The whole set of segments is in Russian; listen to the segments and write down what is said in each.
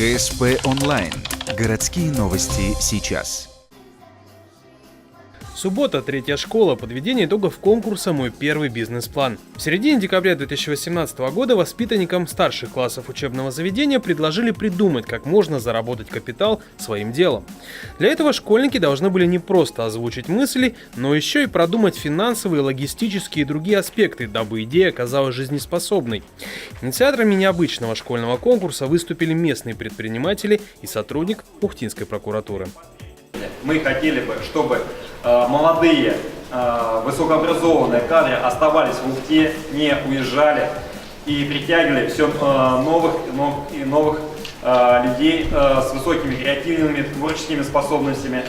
ГСП онлайн. Городские новости сейчас. Суббота, третья школа, подведение итогов конкурса «Мой первый бизнес-план». В середине декабря 2018 года воспитанникам старших классов учебного заведения предложили придумать, как можно заработать капитал своим делом. Для этого школьники должны были не просто озвучить мысли, но еще и продумать финансовые, логистические и другие аспекты, дабы идея оказалась жизнеспособной. Инициаторами необычного школьного конкурса выступили местные предприниматели и сотрудник Ухтинской прокуратуры. Мы хотели бы, чтобы молодые, высокообразованные кадры оставались в Ухте, не уезжали и притягивали все новых людей с высокими креативными, творческими способностями,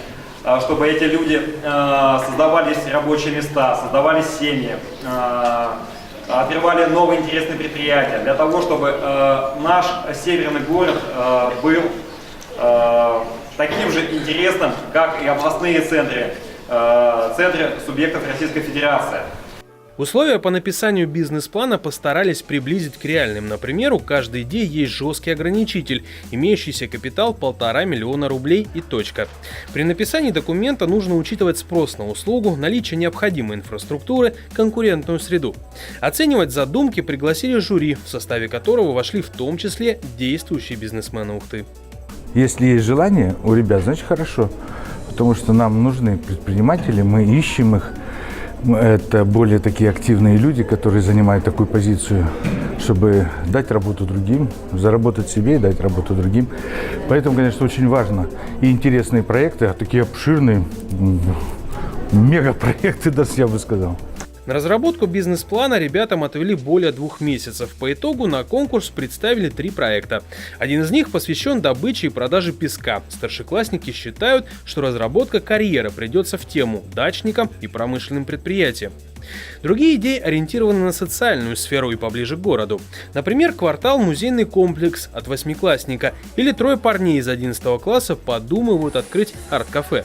чтобы эти люди создавались рабочие места, создавались семьи, открывали новые интересные предприятия, для того, чтобы наш северный город был таким же интересным, как и областные центры субъектов Российской Федерации. Условия по написанию бизнес-плана постарались приблизить к реальным. Например, у каждой идеи есть жесткий ограничитель, имеющийся капитал 1,5 миллиона рублей и точка. При написании документа нужно учитывать спрос на услугу, наличие необходимой инфраструктуры, конкурентную среду. Оценивать задумки пригласили жюри, в составе которого вошли в том числе действующие бизнесмены Ухты. Если есть желание у ребят, значит хорошо, потому что нам нужны предприниматели, мы ищем их. Это более такие активные люди, которые занимают такую позицию, чтобы дать работу другим, заработать себе и дать работу другим. Поэтому, конечно, очень важно и интересные проекты, а такие обширные мегапроекты, даже я бы сказал. На разработку бизнес-плана ребятам отвели более 2 месяцев. По итогу на конкурс представили 3 проекта. Один из них посвящен добыче и продаже песка. Старшеклассники считают, что разработка карьера придется в тему дачникам и промышленным предприятиям. Другие идеи ориентированы на социальную сферу и поближе к городу. Например, квартал-музейный комплекс от 8-классника или 3 парней из 11 класса подумывают открыть арт-кафе.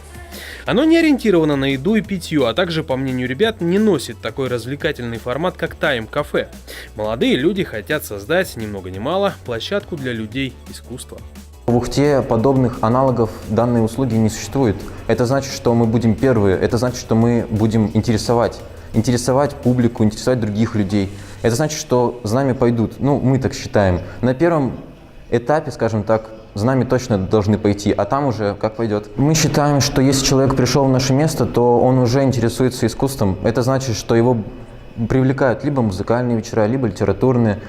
Оно не ориентировано на еду и питье, а также, по мнению ребят, не носит такой развлекательный формат, как тайм-кафе. Молодые люди хотят создать, ни много ни мало, площадку для людей искусства. В Ухте подобных аналогов данной услуги не существует. Это значит, что мы будем первые, это значит, что мы будем интересовать публику, интересовать других людей. Это значит, что за нами пойдут, мы так считаем. На первом этапе, скажем так, за нами точно должны пойти, а там уже как пойдет. Мы считаем, что если человек пришел в наше место, то он уже интересуется искусством. Это значит, что его привлекают либо музыкальные вечера, либо литературные.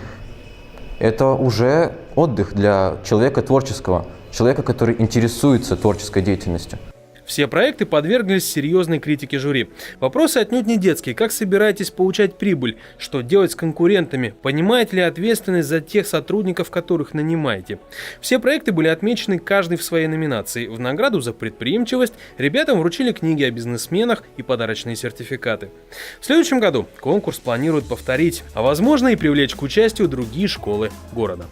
Это уже отдых для человека творческого, человека, который интересуется творческой деятельностью. Все проекты подверглись серьезной критике жюри. Вопросы отнюдь не детские. Как собираетесь получать прибыль? Что делать с конкурентами? Понимаете ли ответственность за тех сотрудников, которых нанимаете? Все проекты были отмечены каждый в своей номинации. В награду за предприимчивость ребятам вручили книги о бизнесменах и подарочные сертификаты. В следующем году конкурс планируют повторить, а возможно и привлечь к участию другие школы города.